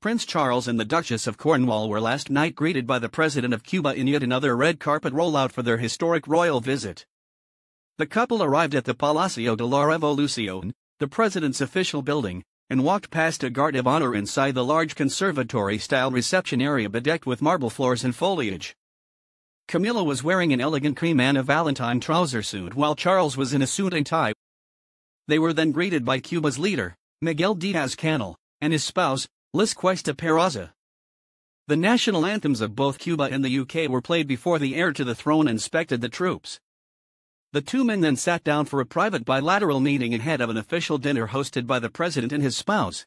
Prince Charles and the Duchess of Cornwall were last night greeted by the President of Cuba in yet another red carpet rollout for their historic royal visit. The couple arrived at the Palacio de la Revolución, the president's official building, and walked past a guard of honor inside the large conservatory-style reception area bedecked with marble floors and foliage. Camilla was wearing an elegant cream Anna Valentine trouser suit while Charles was in a suit and tie. They were then greeted by Cuba's leader, Miguel Diaz Canel, and his spouse, Lis Cuesta Peraza. The national anthems of both Cuba and the UK were played before the heir to the throne inspected the troops. The two men then sat down for a private bilateral meeting ahead of an official dinner hosted by the president and his spouse.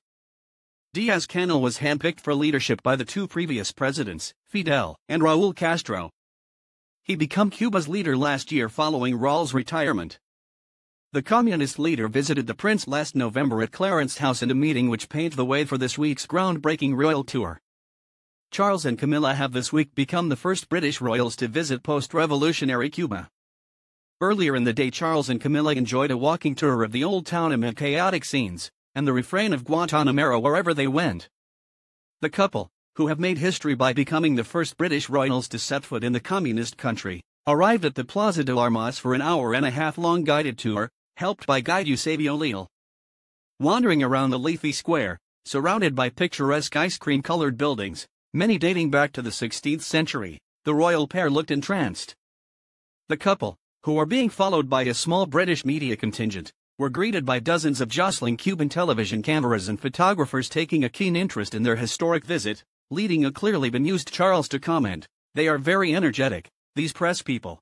Diaz Canel was handpicked for leadership by the two previous presidents, Fidel and Raúl Castro. He became Cuba's leader last year following Raúl's retirement. The communist leader visited the prince last November at Clarence House in a meeting which paved the way for this week's groundbreaking royal tour. Charles and Camilla have this week become the first British royals to visit post-revolutionary Cuba. Earlier in the day, Charles and Camilla enjoyed a walking tour of the old town amid chaotic scenes, and the refrain of Guantanamero wherever they went. The couple, who have made history by becoming the first British royals to set foot in the communist country, arrived at the Plaza de Armas for an hour-and-a-half-long guided tour, helped by guide Eusebio Leal. Wandering around the leafy square, surrounded by picturesque ice-cream-colored buildings, many dating back to the 16th century, the royal pair looked entranced. The couple, who are being followed by a small British media contingent, were greeted by dozens of jostling Cuban television cameras and photographers taking a keen interest in their historic visit, leading a clearly bemused Charles to comment, "They are very energetic, these press people."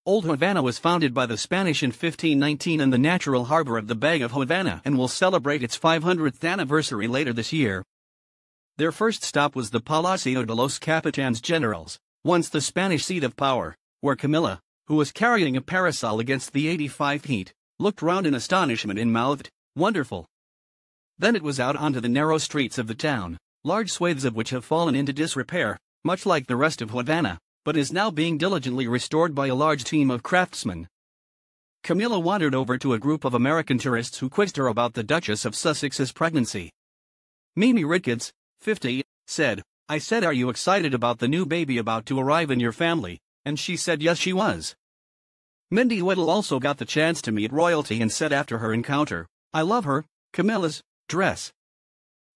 Old Havana was founded by the Spanish in 1519 in the natural harbor of the Bay of Havana and will celebrate its 500th anniversary later this year. Their first stop was the Palacio de los Capitanes Generales, once the Spanish seat of power, where Camilla, who was carrying a parasol against the 85 heat, looked round in astonishment and mouthed, "Wonderful." Then it was out onto the narrow streets of the town, large swathes of which have fallen into disrepair, much like the rest of Havana, but is now being diligently restored by a large team of craftsmen. Camilla wandered over to a group of American tourists who quizzed her about the Duchess of Sussex's pregnancy. Mimi Ricketts, 50, said, "I said, are you excited about the new baby about to arrive in your family?" And she said yes, she was. Mindy Whittle also got the chance to meet royalty and said after her encounter, "I love her, Camilla's dress."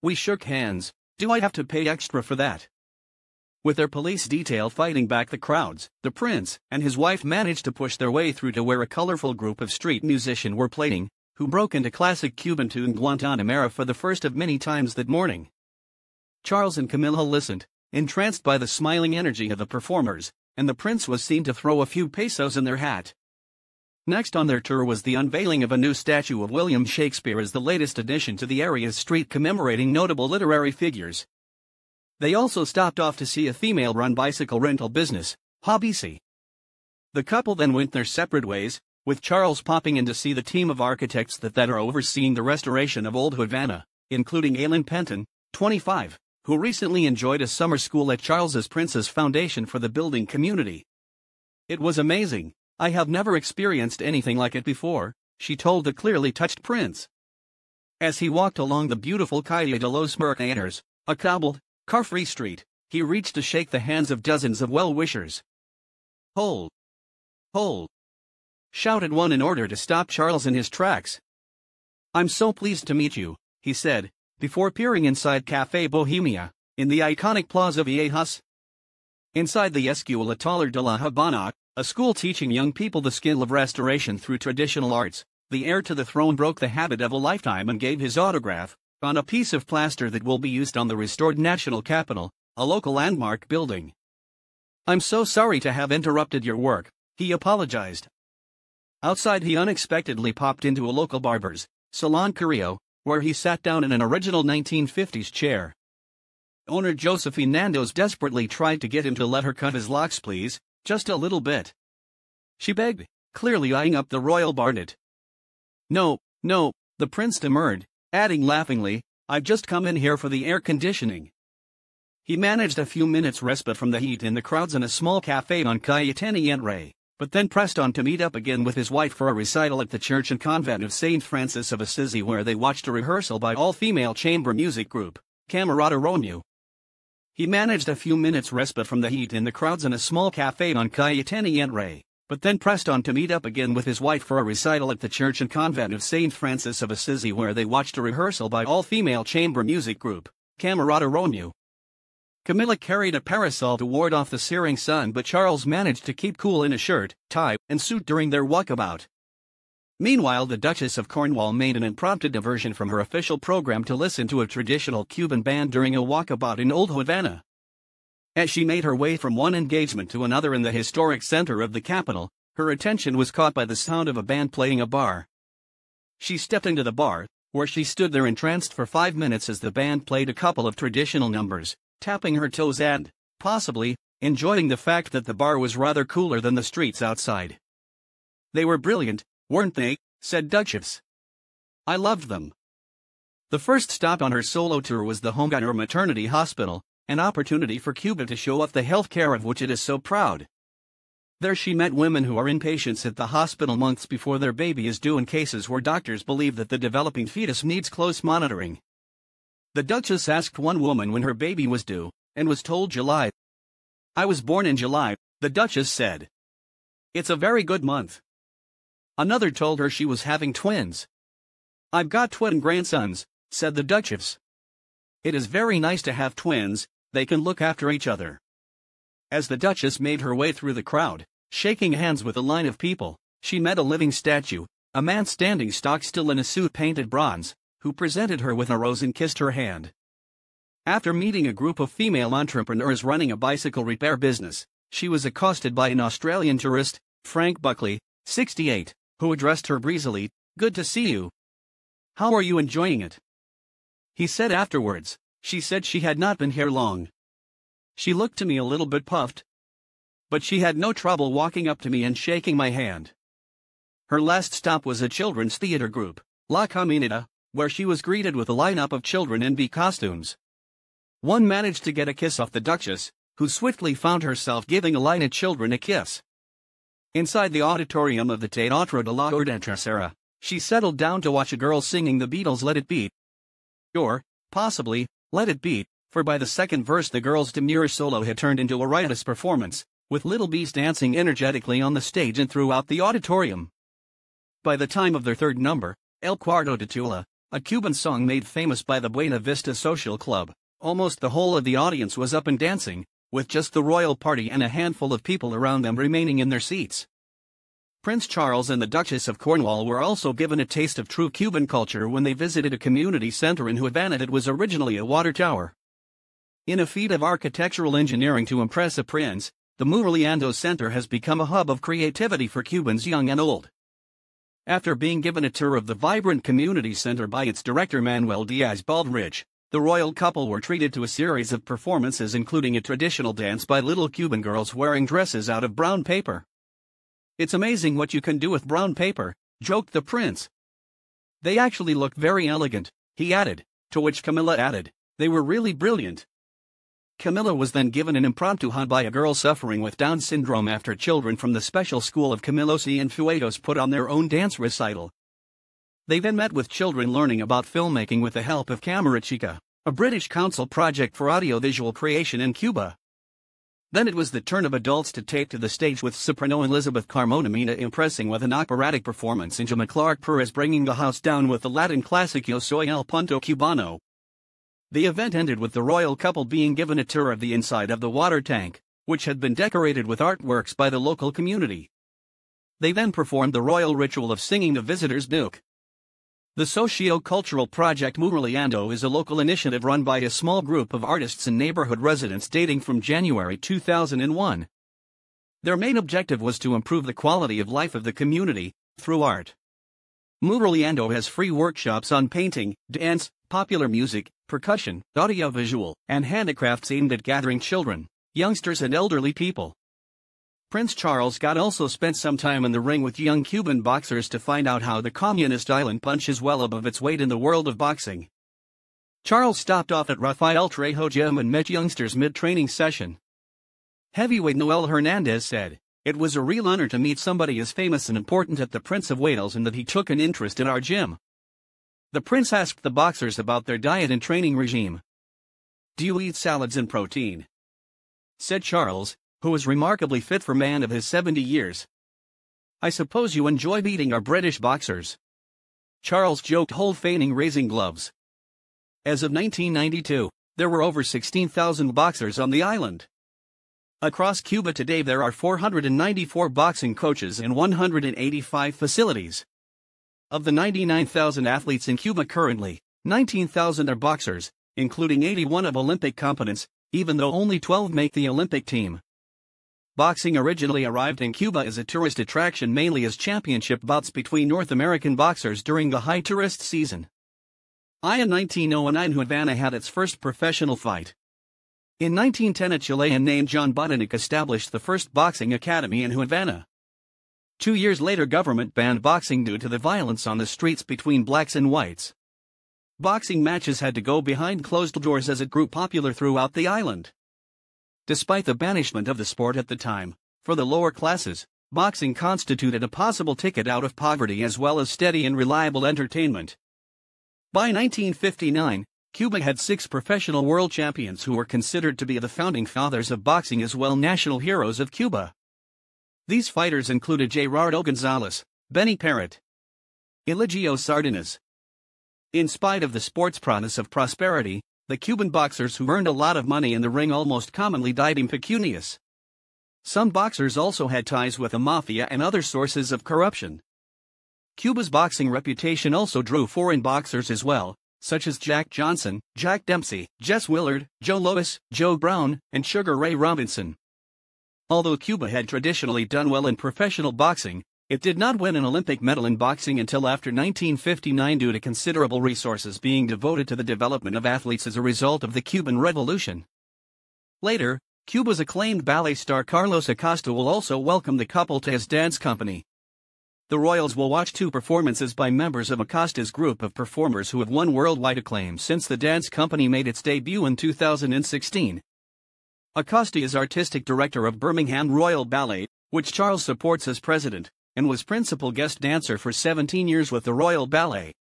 "We shook hands. Do I have to pay extra for that?" With their police detail fighting back the crowds, the prince and his wife managed to push their way through to where a colorful group of street musicians were playing, who broke into classic Cuban tune Guantanamera for the first of many times that morning. Charles and Camilla listened, entranced by the smiling energy of the performers, and the prince was seen to throw a few pesos in their hat. Next on their tour was the unveiling of a new statue of William Shakespeare as the latest addition to the area's street commemorating notable literary figures. They also stopped off to see a female-run bicycle rental business, Hobbiesi. The couple then went their separate ways, with Charles popping in to see the team of architects that are overseeing the restoration of Old Havana, including Aylin Penton, 25, who recently enjoyed a summer school at Charles's Prince's Foundation for the building community. "It was amazing. I have never experienced anything like it before," she told the clearly touched prince. As he walked along the beautiful Calle de los Mercaderes, a cobbled, car-free street, he reached to shake the hands of dozens of well-wishers. "Hold! Hold!" shouted one in order to stop Charles in his tracks. "I'm so pleased to meet you," he said, before peering inside Café Bohemia, in the iconic Plaza Viejas. Inside the Escuela Taller de la Habana, a school teaching young people the skill of restoration through traditional arts, the heir to the throne broke the habit of a lifetime and gave his autograph on a piece of plaster that will be used on the restored National Capitol, a local landmark building. "I'm so sorry to have interrupted your work," he apologized. Outside he unexpectedly popped into a local barber's salon Carrillo, where he sat down in an original 1950s chair. Owner Josephine Nando's desperately tried to get him to let her cut his locks, please, just a little bit. She begged, clearly eyeing up the royal baronet. No, the prince demurred, adding laughingly, "I've just come in here for the air conditioning." He managed a few minutes respite from the heat in the crowds in a small cafe on Calle Teniente, but then pressed on to meet up again with his wife for a recital at the church and convent of St. Francis of Assisi, where they watched a rehearsal by all-female chamber music group, camaraderie. He managed a few minutes' respite from the heat in the crowds in a small café on Calle Teniente, but then pressed on to meet up again with his wife for a recital at the church and convent of St. Francis of Assisi, where they watched a rehearsal by all-female chamber music group, Camaraderie. Camilla carried a parasol to ward off the searing sun, but Charles managed to keep cool in a shirt, tie, and suit during their walkabout. Meanwhile, the Duchess of Cornwall made an impromptu diversion from her official program to listen to a traditional Cuban band during a walkabout in Old Havana. As she made her way from one engagement to another in the historic center of the capital, her attention was caught by the sound of a band playing a bar. She stepped into the bar, where she stood there entranced for 5 minutes as the band played a couple of traditional numbers, tapping her toes and, possibly, enjoying the fact that the bar was rather cooler than the streets outside. "They were brilliant, weren't they?" said Duchess. "I loved them." The first stop on her solo tour was the Homeowner Maternity Hospital, an opportunity for Cuba to show off the health care of which it is so proud. There she met women who are inpatients at the hospital months before their baby is due in cases where doctors believe that the developing fetus needs close monitoring. The Duchess asked one woman when her baby was due, and was told July. "I was born in July," the Duchess said. "It's a very good month." Another told her she was having twins. "I've got twin grandsons," said the Duchess. "It is very nice to have twins, they can look after each other." As the Duchess made her way through the crowd, shaking hands with a line of people, she met a living statue, a man standing stock still in a suit painted bronze, who presented her with a rose and kissed her hand. After meeting a group of female entrepreneurs running a bicycle repair business, she was accosted by an Australian tourist, Frank Buckley, 68, who addressed her breezily, "Good to see you. How are you enjoying it?" He said afterwards, "She said she had not been here long. She looked to me a little bit puffed, but she had no trouble walking up to me and shaking my hand." Her last stop was a children's theater group, La Caminita, where she was greeted with a lineup of children in bee costumes. One managed to get a kiss off the Duchess, who swiftly found herself giving a line of children a kiss. Inside the auditorium of the Teatro de la Ordinatera, she settled down to watch a girl singing the Beatles' Let It Beat. Or, possibly, Let It Beat, for by the second verse the girl's demure solo had turned into a riotous performance, with little bees dancing energetically on the stage and throughout the auditorium. By the time of their third number, El Cuarto de Tula, a Cuban song made famous by the Buena Vista Social Club, almost the whole of the audience was up and dancing, with just the royal party and a handful of people around them remaining in their seats. Prince Charles and the Duchess of Cornwall were also given a taste of true Cuban culture when they visited a community center in Havana that was originally a water tower. In a feat of architectural engineering to impress a prince, the Muraliando Center has become a hub of creativity for Cubans young and old. After being given a tour of the vibrant community center by its director Miguel Diaz Canel, the royal couple were treated to a series of performances including a traditional dance by little Cuban girls wearing dresses out of brown paper. "It's amazing what you can do with brown paper," joked the prince. "They actually look very elegant," he added, to which Camilla added, "They were really brilliant." Camilla was then given an impromptu hug by a girl suffering with Down syndrome after children from the special school of Camillos y Enfuegos put on their own dance recital. They then met with children learning about filmmaking with the help of Camera Chica, a British Council project for audiovisual creation in Cuba. Then it was the turn of adults to take to the stage with soprano Elizabeth Carmona Mina impressing with an operatic performance and Gemma Clark Perez bringing the house down with the Latin classic Yo Soy El Punto Cubano. The event ended with the royal couple being given a tour of the inside of the water tank, which had been decorated with artworks by the local community. They then performed the royal ritual of singing the visitors' duke. The socio-cultural project Muraliando is a local initiative run by a small group of artists and neighborhood residents dating from January 2001. Their main objective was to improve the quality of life of the community through art. Muraliando has free workshops on painting, dance, popular music, percussion, audiovisual, and handicrafts aimed at gathering children, youngsters and elderly people. Prince Charles also spent some time in the ring with young Cuban boxers to find out how the communist island punch is well above its weight in the world of boxing. Charles stopped off at Rafael Trejo Gym and met youngsters mid-training session. Heavyweight Noel Hernandez said, "It was a real honor to meet somebody as famous and important as the Prince of Wales and that he took an interest in our gym." The prince asked the boxers about their diet and training regime. "Do you eat salads and protein?" said Charles, who was remarkably fit for a man of his 70 years. "I suppose you enjoy beating our British boxers?" Charles joked, whole feigning raising gloves. As of 1992, there were over 16,000 boxers on the island. Across Cuba today there are 494 boxing coaches in 185 facilities. Of the 99,000 athletes in Cuba currently, 19,000 are boxers, including 81 of Olympic competence, even though only 12 make the Olympic team. Boxing originally arrived in Cuba as a tourist attraction, mainly as championship bouts between North American boxers during the high tourist season. In 1909 Havana had its first professional fight. In 1910 a Chilean named John Bodenick established the first boxing academy in Havana. 2 years later government banned boxing due to the violence on the streets between blacks and whites. Boxing matches had to go behind closed doors as it grew popular throughout the island. Despite the banishment of the sport at the time, for the lower classes, boxing constituted a possible ticket out of poverty as well as steady and reliable entertainment. By 1959, Cuba had 6 professional world champions who were considered to be the founding fathers of boxing as well national heroes of Cuba. These fighters included Gerardo Gonzalez, Benny Parrott, Eligio Sardinas. In spite of the sport's promise of prosperity, the Cuban boxers who earned a lot of money in the ring almost commonly died impecunious. Some boxers also had ties with the mafia and other sources of corruption. Cuba's boxing reputation also drew foreign boxers as well, such as Jack Johnson, Jack Dempsey, Jess Willard, Joe Louis, Joe Brown, and Sugar Ray Robinson. Although Cuba had traditionally done well in professional boxing, it did not win an Olympic medal in boxing until after 1959 due to considerable resources being devoted to the development of athletes as a result of the Cuban Revolution. Later, Cuba's acclaimed ballet star Carlos Acosta will also welcome the couple to his dance company. The royals will watch 2 performances by members of Acosta's group of performers who have won worldwide acclaim since the dance company made its debut in 2016. Acosta is artistic director of Birmingham Royal Ballet, which Charles supports as president, and was principal guest dancer for 17 years with the Royal Ballet.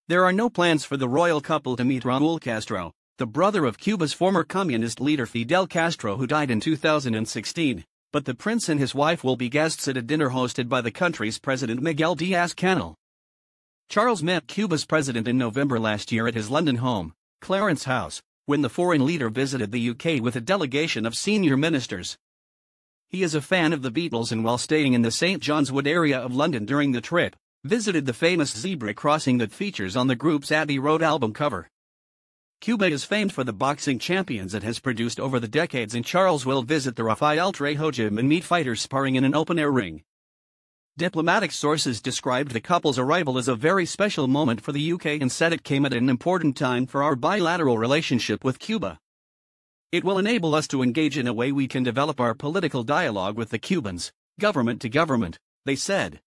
There are no plans for the royal couple to meet Raúl Castro, the brother of Cuba's former communist leader Fidel Castro who died in 2016. But the prince and his wife will be guests at a dinner hosted by the country's president Miguel Diaz Canel. Charles met Cuba's president in November last year at his London home, Clarence House, when the foreign leader visited the UK with a delegation of senior ministers. He is a fan of the Beatles and while staying in the St. John's Wood area of London during the trip, visited the famous zebra crossing that features on the group's Abbey Road album cover. Cuba is famed for the boxing champions it has produced over the decades and Charles will visit the Rafael Trejo gym and meet fighters sparring in an open-air ring. Diplomatic sources described the couple's arrival as a very special moment for the UK and said it came at an important time for our bilateral relationship with Cuba. It will enable us to engage in a way we can develop our political dialogue with the Cubans, government to government, they said.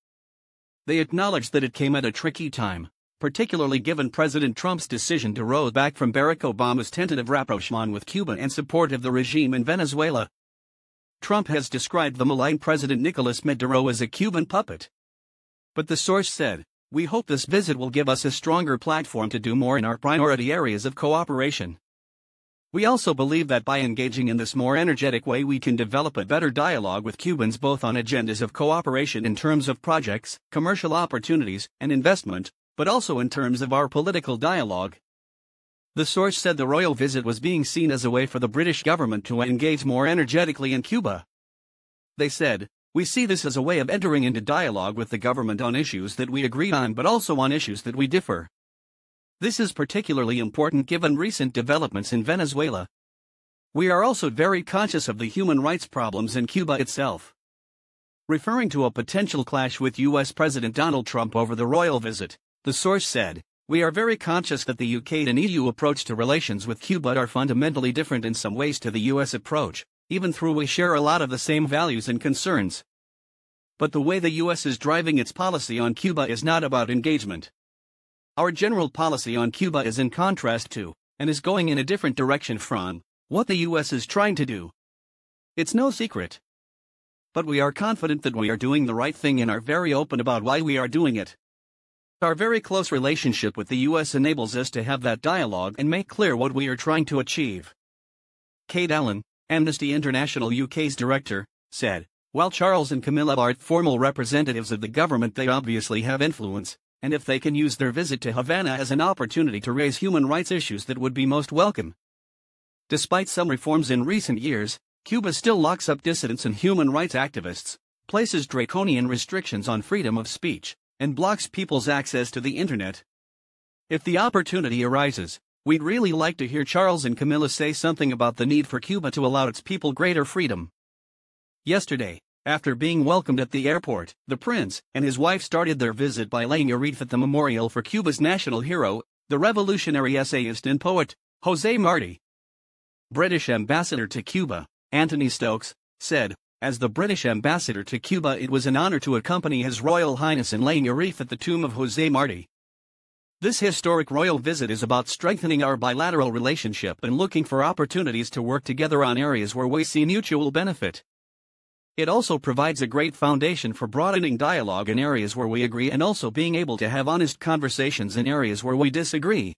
They acknowledged that it came at a tricky time, particularly given President Trump's decision to roll back from Barack Obama's tentative rapprochement with Cuba and support of the regime in Venezuela. Trump has described the malign President Nicolas Maduro as a Cuban puppet. But the source said, "We hope this visit will give us a stronger platform to do more in our priority areas of cooperation. We also believe that by engaging in this more energetic way we can develop a better dialogue with Cubans both on agendas of cooperation in terms of projects, commercial opportunities, and investment, but also in terms of our political dialogue." The source said the royal visit was being seen as a way for the British government to engage more energetically in Cuba. They said, "We see this as a way of entering into dialogue with the government on issues that we agree on but also on issues that we differ. This is particularly important given recent developments in Venezuela. We are also very conscious of the human rights problems in Cuba itself." Referring to a potential clash with U.S. President Donald Trump over the royal visit, the source said, "We are very conscious that the UK and EU approach to relations with Cuba are fundamentally different in some ways to the US approach, even though we share a lot of the same values and concerns. But the way the US is driving its policy on Cuba is not about engagement. Our general policy on Cuba is in contrast to, and is going in a different direction from, what the US is trying to do. It's no secret. But we are confident that we are doing the right thing and are very open about why we are doing it." Our very close relationship with the US enables us to have that dialogue and make clear what we are trying to achieve. Kate Allen, Amnesty International UK's director, said, "While Charles and Camilla aren't formal representatives of the government, they obviously have influence, and if they can use their visit to Havana as an opportunity to raise human rights issues, that would be most welcome." Despite some reforms in recent years, Cuba still locks up dissidents and human rights activists, places draconian restrictions on freedom of speech, and blocks people's access to the internet. If the opportunity arises, we'd really like to hear Charles and Camilla say something about the need for Cuba to allow its people greater freedom. Yesterday, after being welcomed at the airport, the prince and his wife started their visit by laying a wreath at the memorial for Cuba's national hero, the revolutionary essayist and poet, José Martí. British ambassador to Cuba, Anthony Stokes, said, "As the British ambassador to Cuba, it was an honor to accompany His Royal Highness in laying a wreath at the tomb of José Martí. This historic royal visit is about strengthening our bilateral relationship and looking for opportunities to work together on areas where we see mutual benefit. It also provides a great foundation for broadening dialogue in areas where we agree and also being able to have honest conversations in areas where we disagree."